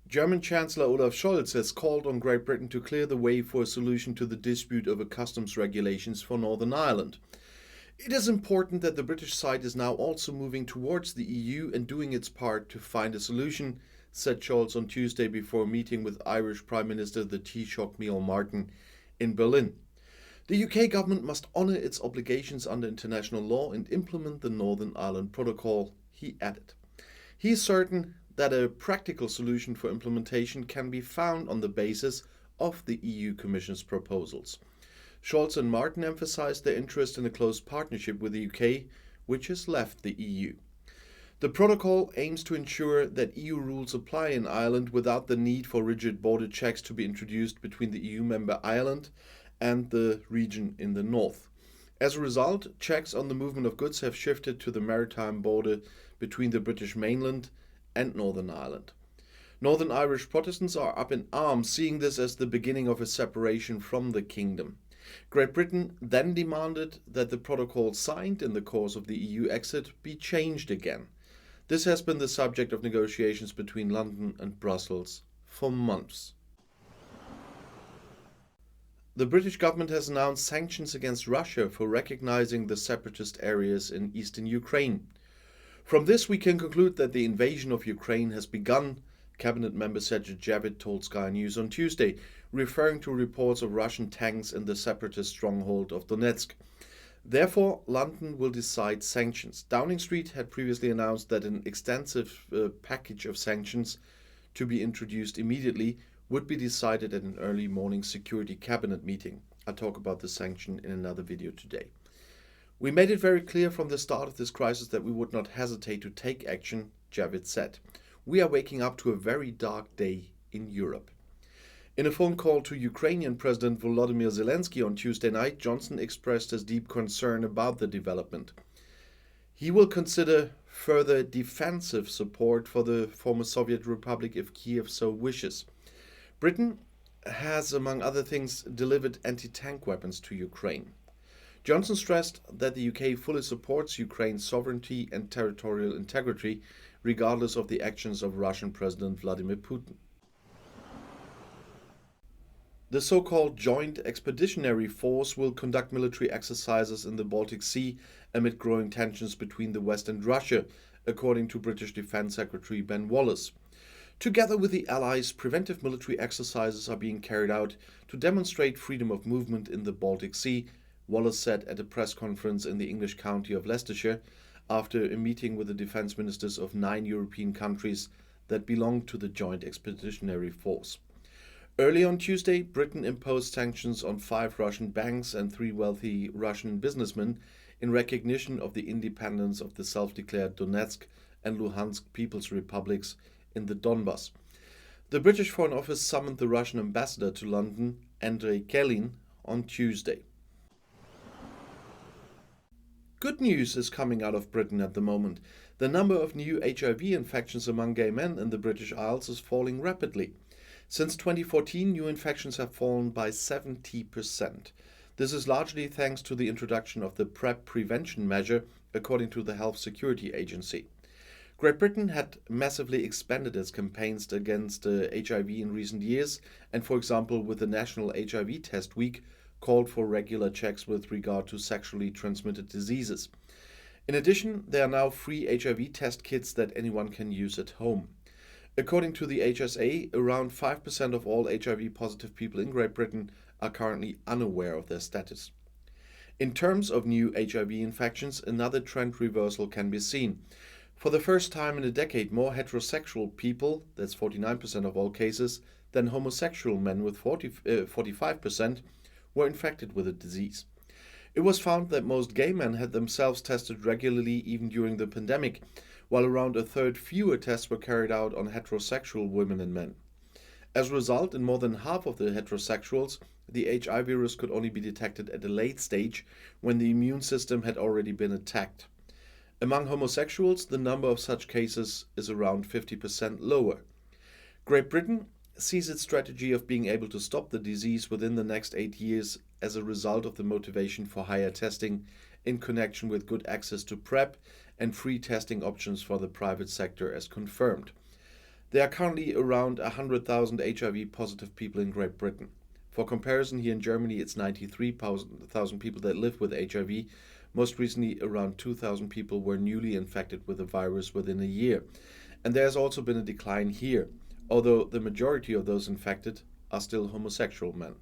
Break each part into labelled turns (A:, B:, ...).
A: German Chancellor Olaf Scholz has called on Great Britain to clear the way for a solution to the dispute over customs regulations for Northern Ireland. It is important that the British side is now also moving towards the EU and doing its part to find a solution, said Scholz on Tuesday before a meeting with Irish Prime Minister the Taoiseach Micheál Martin in Berlin. The UK government must honour its obligations under international law and implement the Northern Ireland Protocol, he added. He is certain that a practical solution for implementation can be found on the basis of the EU Commission's proposals. Scholz and Martin emphasised their interest in a close partnership with the UK, which has left the EU. The protocol aims to ensure that EU rules apply in Ireland without the need for rigid border checks to be introduced between the EU member Ireland and the region in the north. As a result, checks on the movement of goods have shifted to the maritime border between the British mainland and Northern Ireland. Northern Irish Protestants are up in arms, seeing this as the beginning of a separation from the kingdom. Great Britain then demanded that the protocol signed in the course of the EU exit be changed again. This has been the subject of negotiations between London and Brussels for months. The British government has announced sanctions against Russia for recognizing the separatist areas in eastern Ukraine. From this, we can conclude that the invasion of Ukraine has begun, Cabinet member Sajid Javid told Sky News on Tuesday, referring to reports of Russian tanks in the separatist stronghold of Donetsk. Therefore, London will decide sanctions. Downing Street had previously announced that an extensive package of sanctions to be introduced immediately would be decided at an early morning Security Cabinet meeting. I'll talk about the sanction in another video today. We made it very clear from the start of this crisis that we would not hesitate to take action, Javid said. We are waking up to a very dark day in Europe. In a phone call to Ukrainian President Volodymyr Zelensky on Tuesday night, Johnson expressed his deep concern about the development. He will consider further defensive support for the former Soviet Republic if Kiev so wishes. Britain has, among other things, delivered anti-tank weapons to Ukraine. Johnson stressed that the UK fully supports Ukraine's sovereignty and territorial integrity, regardless of the actions of Russian President Vladimir Putin. The so-called Joint Expeditionary Force will conduct military exercises in the Baltic Sea amid growing tensions between the West and Russia, according to British Defence Secretary Ben Wallace. Together with the Allies, preventive military exercises are being carried out to demonstrate freedom of movement in the Baltic Sea, Wallace said at a press conference in the English county of Leicestershire after a meeting with the defence ministers of 9 European countries that belong to the Joint Expeditionary Force. Early on Tuesday, Britain imposed sanctions on 5 Russian banks and 3 wealthy Russian businessmen in recognition of the independence of the self-declared Donetsk and Luhansk People's Republics in the Donbass. The British Foreign Office summoned the Russian ambassador to London, Andrei Kelin, on Tuesday. Good news is coming out of Britain at the moment. The number of new HIV infections among gay men in the British Isles is falling rapidly. Since 2014, new infections have fallen by 70%. This is largely thanks to the introduction of the PrEP prevention measure, according to the Health Security Agency. Great Britain had massively expanded its campaigns against HIV in recent years, and for example, with the National HIV Test Week, called for regular checks with regard to sexually transmitted diseases. In addition, there are now free HIV test kits that anyone can use at home. According to the HSA, around 5% of all HIV-positive people in Great Britain are currently unaware of their status. In terms of new HIV infections, another trend reversal can be seen. For the first time in a decade, more heterosexual people, that's 49% of all cases, than homosexual men with 45%, were infected with the disease. It was found that most gay men had themselves tested regularly even during the pandemic, while around a third fewer tests were carried out on heterosexual women and men. As a result, in more than half of the heterosexuals, the HIV virus could only be detected at a late stage when the immune system had already been attacked. Among homosexuals, the number of such cases is around 50% lower. Great Britain sees its strategy of being able to stop the disease within the next 8 years as a result of the motivation for higher testing in connection with good access to PrEP and free testing options for the private sector as confirmed. There are currently around 100,000 HIV positive people in Great Britain. For comparison, here in Germany, it's 93,000 people that live with HIV. Most recently, around 2,000 people were newly infected with the virus within a year. And there has also been a decline here, although the majority of those infected are still homosexual men.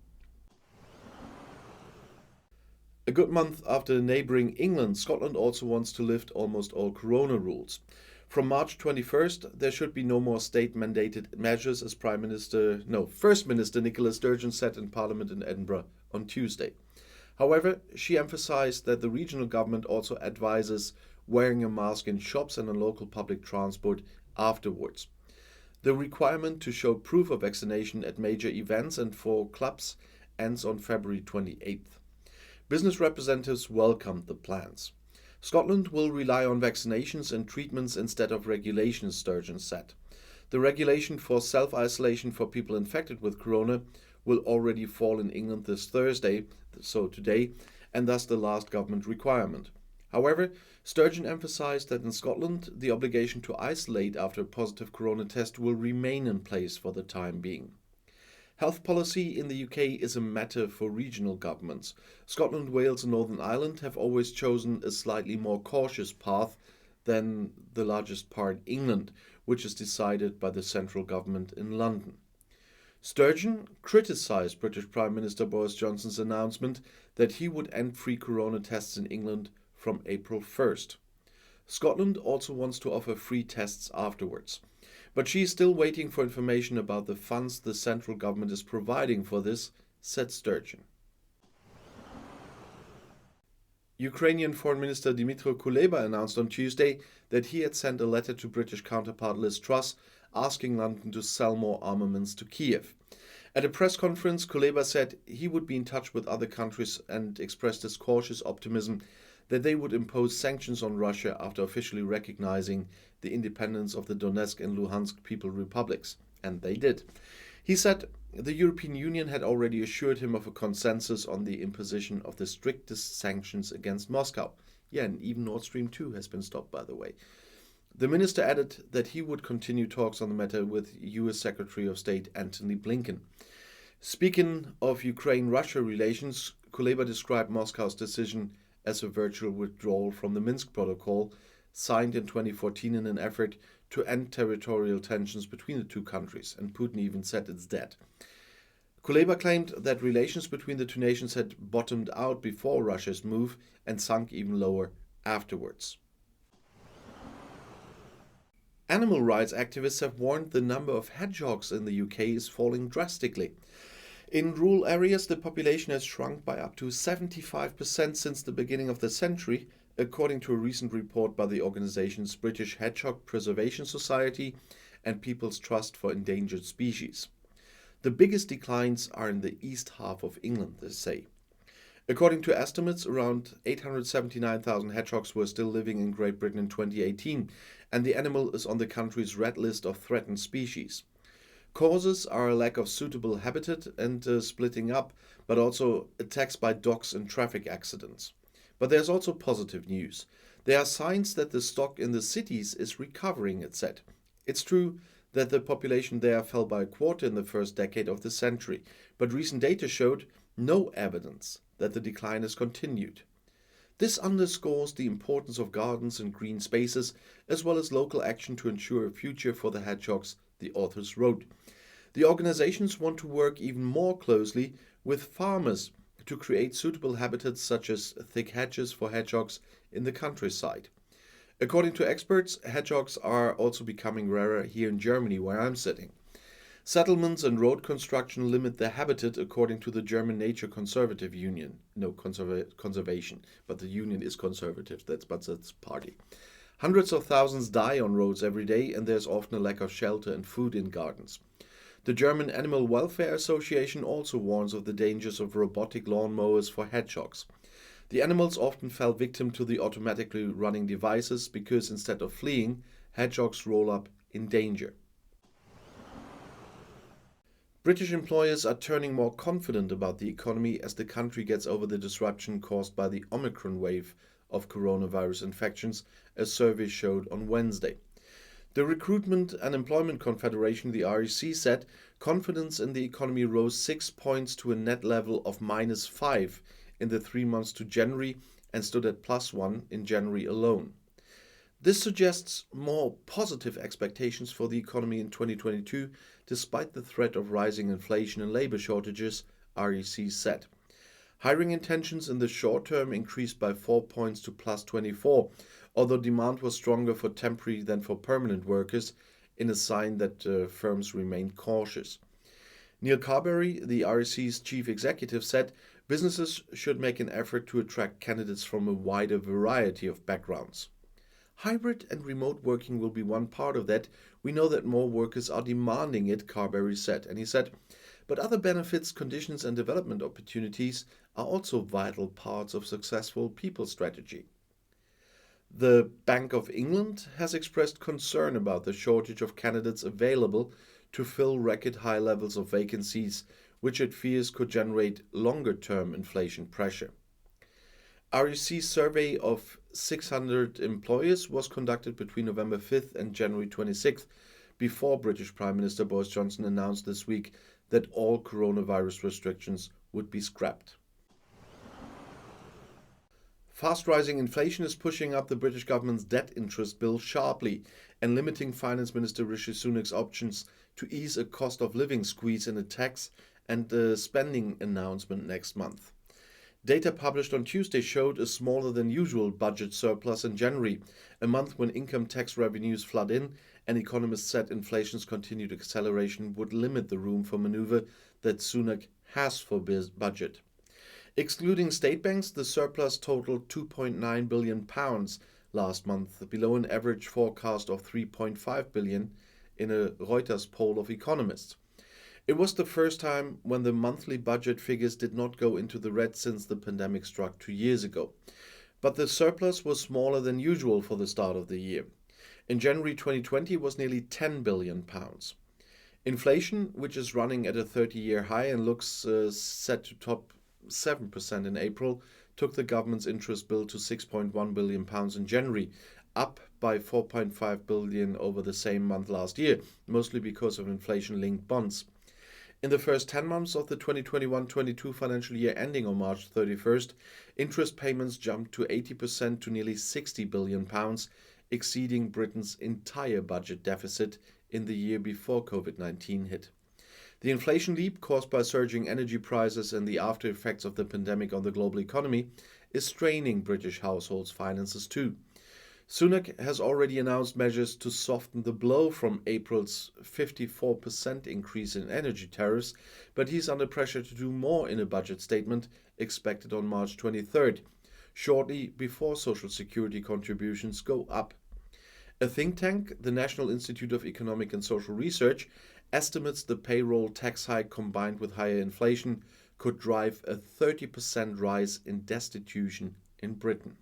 A: A good month after neighbouring England, Scotland also wants to lift almost all corona rules. From March 21st, there should be no more state-mandated measures, as First Minister Nicola Sturgeon said in Parliament in Edinburgh on Tuesday. However, she emphasised that the regional government also advises wearing a mask in shops and on local public transport afterwards. The requirement to show proof of vaccination at major events and for clubs ends on February 28th. Business representatives welcomed the plans. Scotland will rely on vaccinations and treatments instead of regulations, Sturgeon said. The regulation for self-isolation for people infected with corona will already fall in England this Thursday, so today, and thus the last government requirement. However, Sturgeon emphasised that in Scotland, the obligation to isolate after a positive corona test will remain in place for the time being. Health policy in the UK is a matter for regional governments. Scotland, Wales and Northern Ireland have always chosen a slightly more cautious path than the largest part, England, which is decided by the central government in London. Sturgeon criticised British Prime Minister Boris Johnson's announcement that he would end free corona tests in England from April 1st. Scotland also wants to offer free tests afterwards. But she is still waiting for information about the funds the central government is providing for this, said Sturgeon. Ukrainian Foreign Minister Dmytro Kuleba announced on Tuesday that he had sent a letter to British counterpart Liz Truss asking London to sell more armaments to Kiev. At a press conference, Kuleba said he would be in touch with other countries and expressed his cautious optimism that they would impose sanctions on Russia after officially recognizing the independence of the Donetsk and Luhansk People Republics. And they did. He said the European Union had already assured him of a consensus on the imposition of the strictest sanctions against Moscow. Yeah, and even Nord Stream 2 has been stopped, by the way. The minister added that he would continue talks on the matter with US Secretary of State Antony Blinken. Speaking of Ukraine-Russia relations, Kuleba described Moscow's decision as a virtual withdrawal from the Minsk Protocol, signed in 2014 in an effort to end territorial tensions between the two countries, and Putin even said it's dead. Kuleba claimed that relations between the two nations had bottomed out before Russia's move and sunk even lower afterwards. Animal rights activists have warned the number of hedgehogs in the UK is falling drastically. In rural areas, the population has shrunk by up to 75% since the beginning of the century, according to a recent report by the organisations British Hedgehog Preservation Society and People's Trust for Endangered Species. The biggest declines are in the east half of England, they say. According to estimates, around 879,000 hedgehogs were still living in Great Britain in 2018, and the animal is on the country's red list of threatened species. Causes are a lack of suitable habitat and splitting up, but also attacks by dogs and traffic accidents. But there's also positive news. There are signs that the stock in the cities is recovering, it said. It's true that the population there fell by a quarter in the first decade of the century, but recent data showed no evidence that the decline has continued. This underscores the importance of gardens and green spaces, as well as local action to ensure a future for the hedgehogs, the authors wrote. The organizations want to work even more closely with farmers to create suitable habitats such as thick hedges for hedgehogs in the countryside. According to experts, hedgehogs are also becoming rarer here in Germany, where I'm sitting. Settlements and road construction limit their habitat, according to the German Nature Conservative Union. No, conservation, but the union is conservative, that's party. Hundreds of thousands die on roads every day, and there's often a lack of shelter and food in gardens. The German Animal Welfare Association also warns of the dangers of robotic lawnmowers for hedgehogs. The animals often fell victim to the automatically running devices because instead of fleeing, hedgehogs roll up in danger. British employers are turning more confident about the economy as the country gets over the disruption caused by the Omicron wave of coronavirus infections, a survey showed on Wednesday. The Recruitment and Employment Confederation, the REC, said confidence in the economy rose 6 points to a net level of -5 in the 3 months to January and stood at +1 in January alone. This suggests more positive expectations for the economy in 2022, despite the threat of rising inflation and labor shortages, REC said. Hiring intentions in the short term increased by 4 points to +24, although demand was stronger for temporary than for permanent workers, in a sign that firms remain cautious. Neil Carberry, the REC's chief executive, said businesses should make an effort to attract candidates from a wider variety of backgrounds. Hybrid and remote working will be one part of that. We know that more workers are demanding it, Carberry said. And he said, but other benefits, conditions and development opportunities are also vital parts of successful people strategy. The Bank of England has expressed concern about the shortage of candidates available to fill record high levels of vacancies, which it fears could generate longer-term inflation pressure. REC's survey of 600 employers was conducted between November 5th and January 26th, before British Prime Minister Boris Johnson announced this week that all coronavirus restrictions would be scrapped. Fast-rising inflation is pushing up the British government's debt interest bill sharply and limiting Finance Minister Rishi Sunak's options to ease a cost of living squeeze in a tax and a spending announcement next month. Data published on Tuesday showed a smaller than usual budget surplus in January, a month when income tax revenues flood in, and economists said inflation's continued acceleration would limit the room for maneuver that Sunak has for budget. Excluding state banks, the surplus totaled £2.9 billion last month, below an average forecast of £3.5 billion in a Reuters poll of economists. It was the first time when the monthly budget figures did not go into the red since the pandemic struck 2 years ago. But the surplus was smaller than usual for the start of the year. In January 2020 was nearly £10 billion. Inflation, which is running at a 30-year high and looks set to top 7% in April, took the government's interest bill to £6.1 billion in January, up by £4.5 billion over the same month last year, mostly because of inflation-linked bonds. In the first 10 months of the 2021-22 financial year ending on March 31st, interest payments jumped to 80% to nearly £60 billion, exceeding Britain's entire budget deficit in the year before COVID-19 hit. The inflation leap caused by surging energy prices and the after effects of the pandemic on the global economy is straining British households' finances too. Sunak has already announced measures to soften the blow from April's 54% increase in energy tariffs, but he's under pressure to do more in a budget statement expected on March 23rd, shortly before Social Security contributions go up. A think tank, the National Institute of Economic and Social Research, estimates the payroll tax hike combined with higher inflation could drive a 30% rise in destitution in Britain.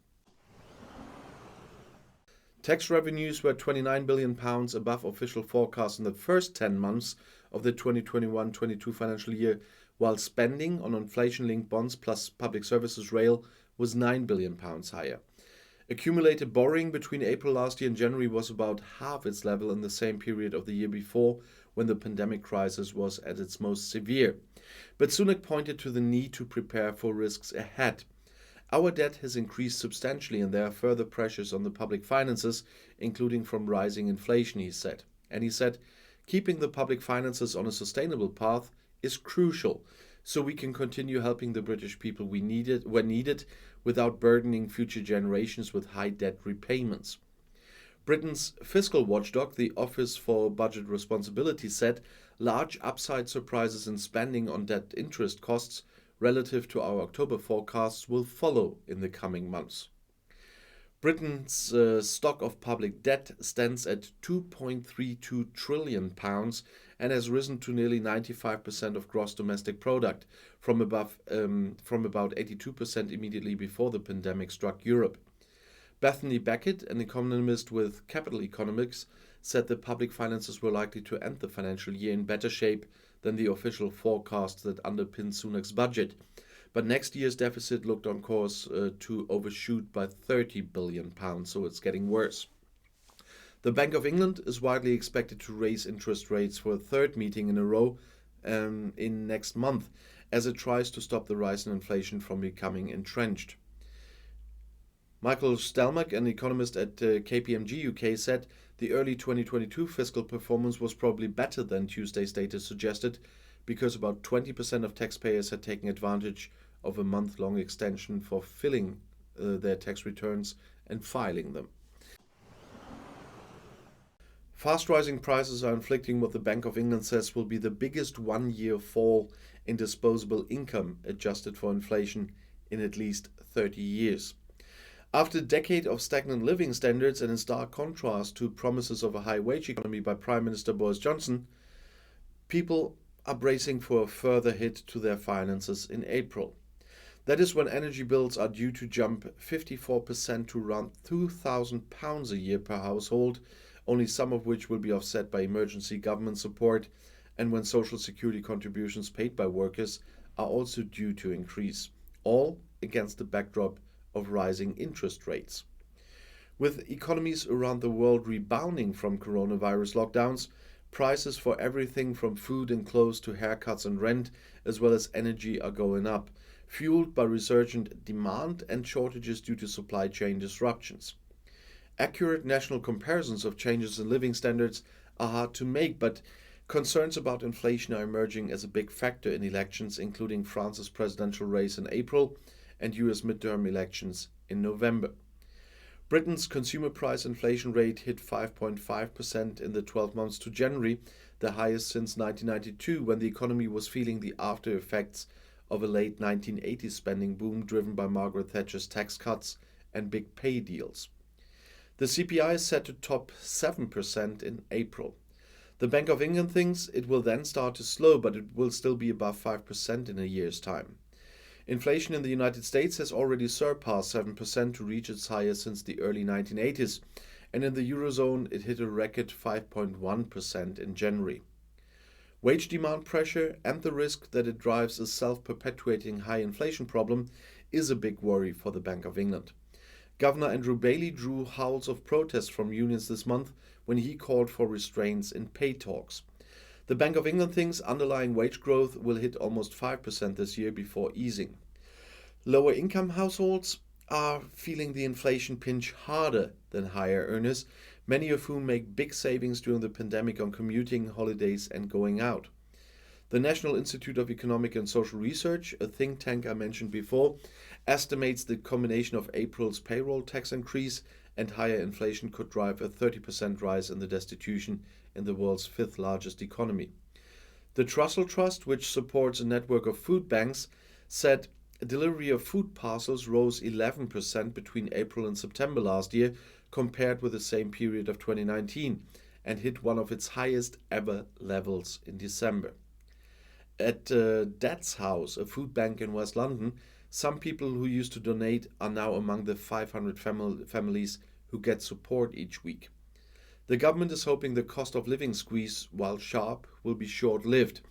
A: Tax revenues were £29 billion above official forecasts in the first 10 months of the 2021-22 financial year, while spending on inflation-linked bonds plus public services rail was £9 billion higher. Accumulated borrowing between April last year and January was about half its level in the same period of the year before, when the pandemic crisis was at its most severe. But Sunak pointed to the need to prepare for risks ahead. Our debt has increased substantially and there are further pressures on the public finances, including from rising inflation, he said. And he said, keeping the public finances on a sustainable path is crucial, so we can continue helping the British people when needed, without burdening future generations with high debt repayments. Britain's fiscal watchdog, the Office for Budget Responsibility, said large upside surprises in spending on debt interest costs relative to our October forecasts will follow in the coming months. Britain's stock of public debt stands at £2.32 trillion and has risen to nearly 95% of gross domestic product, from about 82% immediately before the pandemic struck Europe. Bethany Beckett, an economist with Capital Economics, said the public finances were likely to end the financial year in better shape than the official forecast that underpinned Sunak's budget. But next year's deficit looked on course to overshoot by £30 billion, so it's getting worse. The Bank of England is widely expected to raise interest rates for a third meeting in a row in next month, as it tries to stop the rise in inflation from becoming entrenched. Michael Stelmach, an economist at KPMG UK, said the early 2022 fiscal performance was probably better than Tuesday's data suggested, because about 20% of taxpayers had taken advantage of a month-long extension for filling their tax returns and filing them. Fast rising prices are inflicting what the Bank of England says will be the biggest one-year fall in disposable income adjusted for inflation in at least 30 years. After a decade of stagnant living standards and in stark contrast to promises of a high wage economy by Prime Minister Boris Johnson, people are bracing for a further hit to their finances in April. That is when energy bills are due to jump 54% to around £2,000 a year per household, only some of which will be offset by emergency government support, and when social security contributions paid by workers are also due to increase, all against the backdrop of rising interest rates. With economies around the world rebounding from coronavirus lockdowns, prices for everything from food and clothes to haircuts and rent, as well as energy, are going up, fueled by resurgent demand and shortages due to supply chain disruptions. Accurate national comparisons of changes in living standards are hard to make, but concerns about inflation are emerging as a big factor in elections, including France's presidential race in April and US midterm elections in November. Britain's consumer price inflation rate hit 5.5% in the 12 months to January, the highest since 1992, when the economy was feeling the after effects of a late 1980s spending boom driven by Margaret Thatcher's tax cuts and big pay deals. The CPI is set to top 7% in April. The Bank of England thinks it will then start to slow, but it will still be above 5% in a year's time. Inflation in the United States has already surpassed 7% to reach its highest since the early 1980s, and in the Eurozone it hit a record 5.1% in January. Wage demand pressure and the risk that it drives a self-perpetuating high inflation problem is a big worry for the Bank of England. Governor Andrew Bailey drew howls of protest from unions this month when he called for restraints in pay talks. The Bank of England thinks underlying wage growth will hit almost 5% this year before easing. Lower income households are feeling the inflation pinch harder than higher earners, many of whom make big savings during the pandemic on commuting, holidays and going out. The National Institute of Economic and Social Research, a think tank I mentioned before, estimates the combination of April's payroll tax increase and higher inflation could drive a 30% rise in the destitution in the world's fifth largest economy. The Trussell Trust, which supports a network of food banks, said delivery of food parcels rose 11% between April and September last year compared with the same period of 2019 and hit one of its highest ever levels in December. At Dad's House, a food bank in West London, some people who used to donate are now among the 500 families who get support each week. The government is hoping the cost of living squeeze, while sharp, will be short-lived.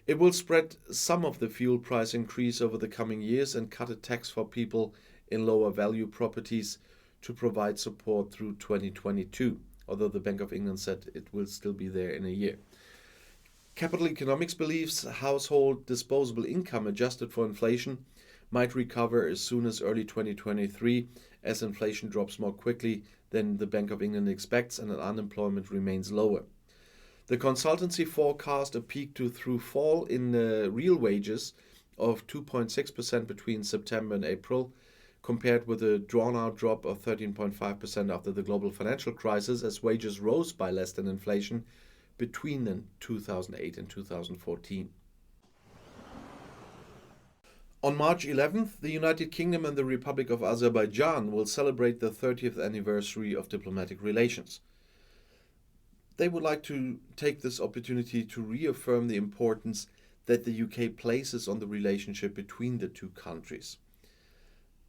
A: It will spread some of the fuel price increase over the coming years and cut a tax for people in lower value properties to provide support through 2022, although the Bank of England said it will still be there in a year. Capital Economics believes household disposable income adjusted for inflation might recover as soon as early 2023 as inflation drops more quickly than the Bank of England expects and unemployment remains lower. The consultancy forecast a peak to through fall in real wages of 2.6% between September and April, compared with a drawn-out drop of 13.5% after the global financial crisis, as wages rose by less than inflation between 2008 and 2014. On March 11th, the United Kingdom and the Republic of Azerbaijan will celebrate the 30th anniversary of diplomatic relations. They would like to take this opportunity to reaffirm the importance that the UK places on the relationship between the two countries.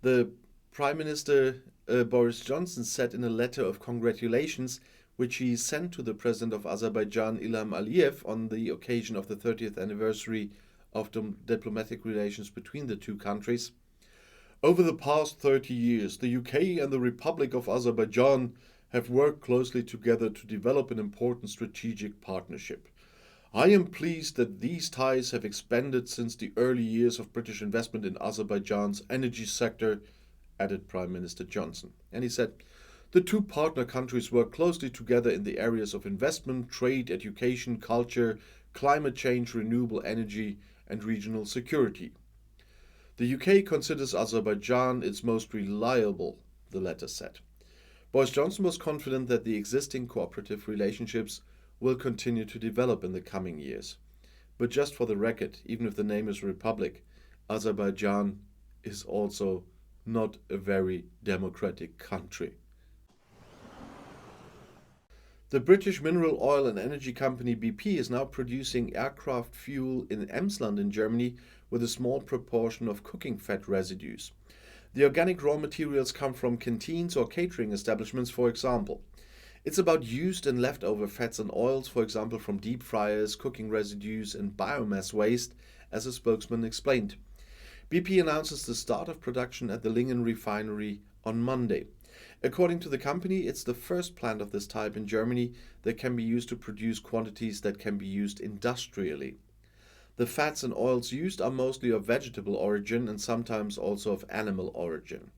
A: The Prime Minister Boris Johnson said in a letter of congratulations which he sent to the President of Azerbaijan, Ilham Aliyev, on the occasion of the 30th anniversary of diplomatic relations between the two countries. Over the past 30 years, the UK and the Republic of Azerbaijan have worked closely together to develop an important strategic partnership. I am pleased that these ties have expanded since the early years of British investment in Azerbaijan's energy sector, added Prime Minister Johnson. And he said, the two partner countries work closely together in the areas of investment, trade, education, culture, climate change, renewable energy, and regional security. The UK considers Azerbaijan its most reliable, the letter said. Boris Johnson was confident that the existing cooperative relationships will continue to develop in the coming years. But just for the record, even if the name is Republic, Azerbaijan is also not a very democratic country. The British mineral oil and energy company BP is now producing aircraft fuel in Emsland in Germany with a small proportion of cooking fat residues. The organic raw materials come from canteens or catering establishments, for example. It's about used and leftover fats and oils, for example from deep fryers, cooking residues and biomass waste, as a spokesman explained. BP announces the start of production at the Lingen refinery on Monday. According to the company, it's the first plant of this type in Germany that can be used to produce quantities that can be used industrially. The fats and oils used are mostly of vegetable origin and sometimes also of animal origin.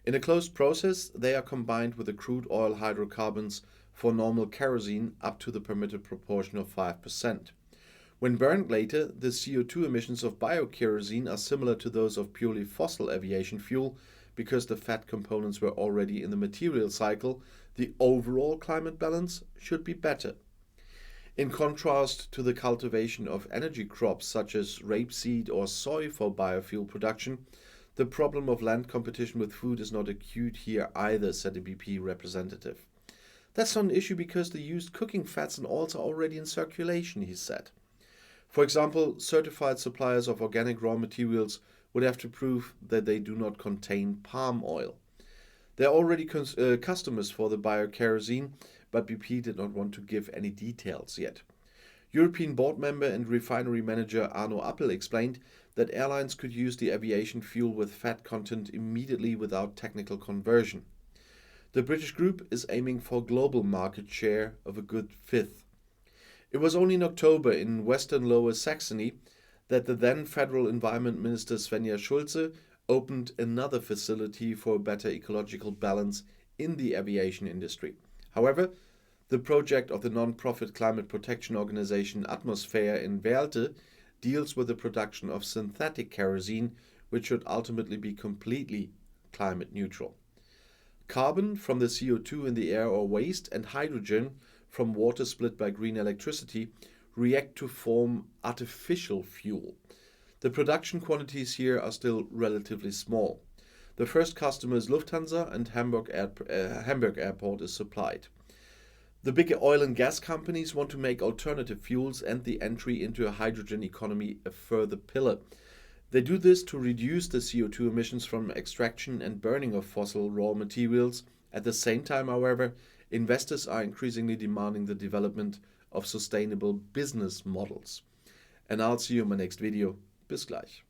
A: In a closed process, they are combined with the crude oil hydrocarbons for normal kerosene up to the permitted proportion of 5%. When burned later, the CO2 emissions of biokerosene are similar to those of purely fossil aviation fuel. Because the fat components were already in the material cycle, the overall climate balance should be better. In contrast to the cultivation of energy crops such as rapeseed or soy for biofuel production, the problem of land competition with food is not acute here either, said a BP representative. That's not an issue because the used cooking fats and oils are already in circulation, he said. For example, certified suppliers of organic raw materials would have to prove that they do not contain palm oil. There are already customers for the biokerosene, but BP did not want to give any details yet. European board member and refinery manager Arno Appel explained that airlines could use the aviation fuel with fat content immediately without technical conversion. The British group is aiming for global market share of a good fifth. It was only in October in Western Lower Saxony that the then Federal Environment Minister Svenja Schulze opened another facility for a better ecological balance in the aviation industry. However, the project of the non-profit climate protection organization Atmosphere in Werlte deals with the production of synthetic kerosene, which should ultimately be completely climate neutral. Carbon from the CO2 in the air or waste and hydrogen from water split by green electricity react to form artificial fuel. The production quantities here are still relatively small. The first customer is Lufthansa and Hamburg Airport is supplied. The bigger oil and gas companies want to make alternative fuels and the entry into a hydrogen economy a further pillar. They do this to reduce the CO2 emissions from extraction and burning of fossil raw materials. At the same time, however, investors are increasingly demanding the development of sustainable business models. And I'll see you in my next video. Bis gleich.